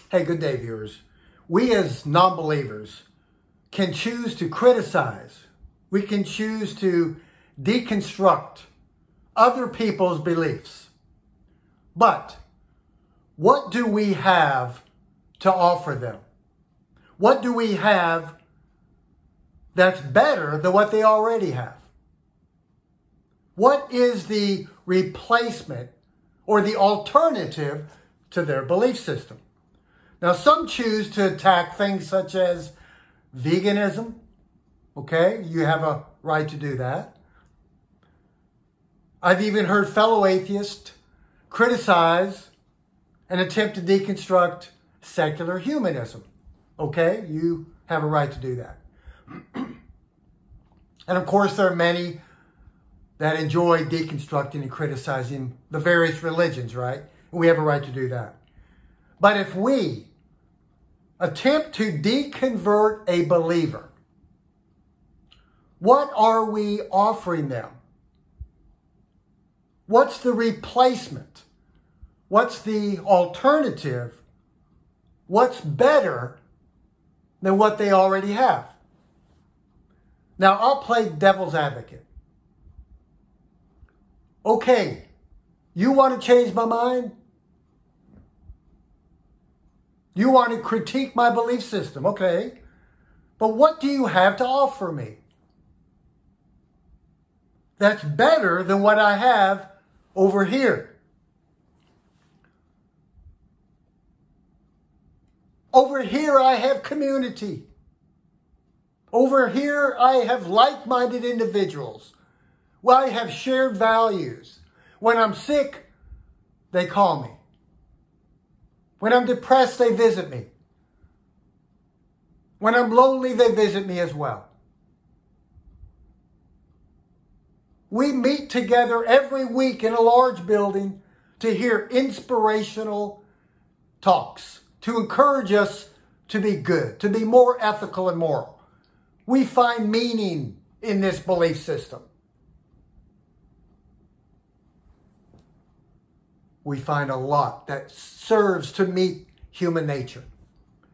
Hey, good day, viewers. We as non-believers can choose to criticize. We can choose to deconstruct other people's beliefs. But what do we have to offer them? What do we have that's better than what they already have? What is the replacement or the alternative to their belief system? Now, some choose to attack things such as veganism. Okay, you have a right to do that. I've even heard fellow atheists criticize and attempt to deconstruct secular humanism. Okay, you have a right to do that. And of course, there are many that enjoy deconstructing and criticizing the various religions, right? And we have a right to do that. But if we attempt to deconvert a believer, what are we offering them? What's the replacement? What's the alternative? What's better than what they already have? Now, I'll play devil's advocate. Okay, you want to change my mind? You want to critique my belief system, okay. But what do you have to offer me that's better than what I have over here? Over here I have community. Over here I have like-minded individuals. Well, I have shared values. When I'm sick, they call me. When I'm depressed, they visit me. When I'm lonely, they visit me as well. We meet together every week in a large building to hear inspirational talks, to encourage us to be good, to be more ethical and moral. We find meaning in this belief system. We find a lot that serves to meet human nature.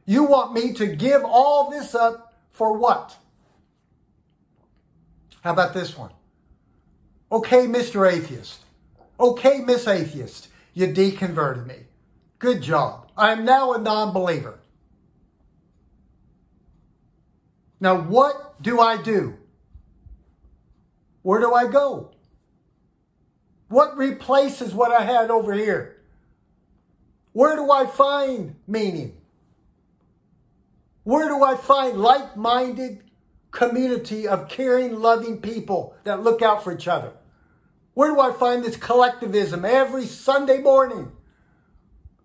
You want me to give all this up for what? How about this one? Okay, Mr. Atheist. Okay, Miss Atheist. You deconverted me. Good job. I am now a non-believer. Now, what do I do? Where do I go? What replaces what I had over here? Where do I find meaning? Where do I find like-minded community of caring, loving people that look out for each other? Where do I find this collectivism every Sunday morning?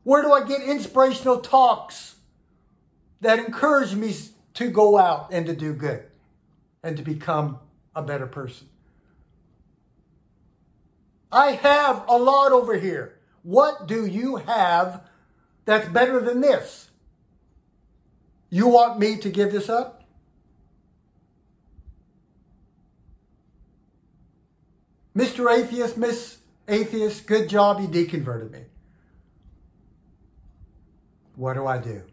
Where do I get inspirational talks that encourage me to go out and to do good and to become a better person? I have a lot over here. What do you have that's better than this? You want me to give this up? Mr. Atheist, Miss Atheist, good job, you deconverted me. What do I do?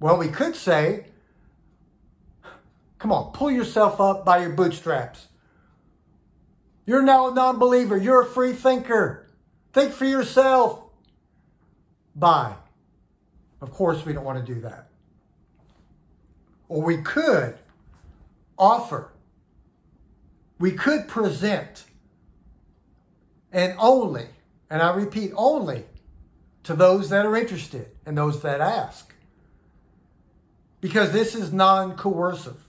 Well, we could say, come on, pull yourself up by your bootstraps. You're now a non-believer. You're a free thinker. Think for yourself. Bye. Of course, we don't want to do that. Or we could offer. We could present. And only, and I repeat, only to those that are interested and those that ask. Because this is non-coercive.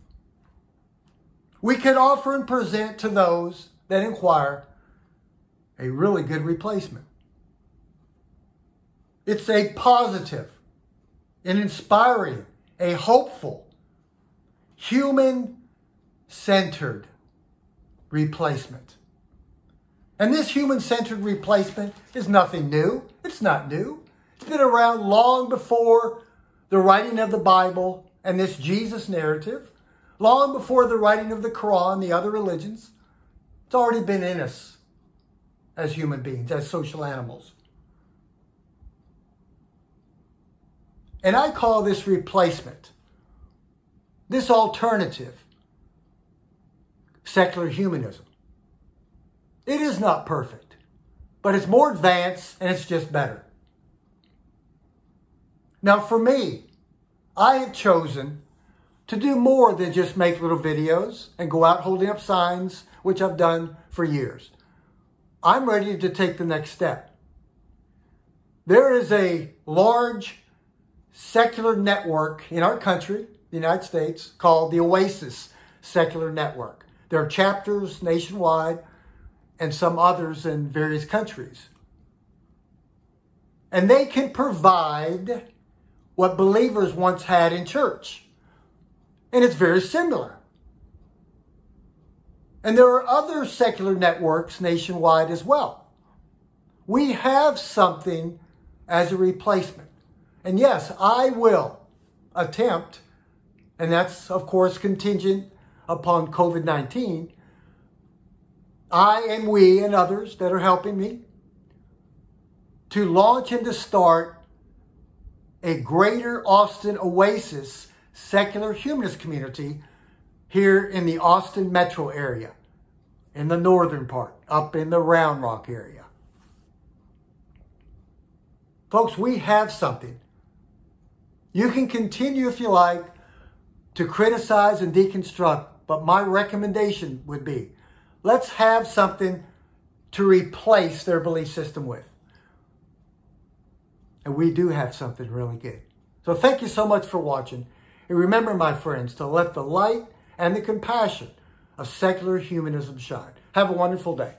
We could offer and present to those that inquire a really good replacement. It's a positive, an inspiring, a hopeful, human-centered replacement. And this human-centered replacement is nothing new. It's not new. It's been around long before the writing of the Bible and this Jesus narrative, long before the writing of the Quran and the other religions. It's already been in us as human beings, as social animals. And I call this replacement, this alternative, secular humanism. It is not perfect, but it's more advanced and it's just better. Now for me, I have chosen to do more than just make little videos and go out holding up signs, which I've done for years. I'm ready to take the next step. There is a large secular network in our country, the United States, called the Oasis Secular Network. There are chapters nationwide and some others in various countries. And they can provide what believers once had in church. And it's very similar. And there are other secular networks nationwide as well. We have something as a replacement. And yes, I will attempt, and that's of course contingent upon COVID-19, I and we and others that are helping me to launch and to start a greater Austin Oasis secular humanist community here in the Austin metro area, in the northern part, up in the Round Rock area. Folks, we have something. You can continue, if you like, to criticize and deconstruct, but my recommendation would be, let's have something to replace their belief system with. And we do have something really good. So thank you so much for watching. And remember, my friends, to let the light and the compassion of secular humanism shine. Have a wonderful day.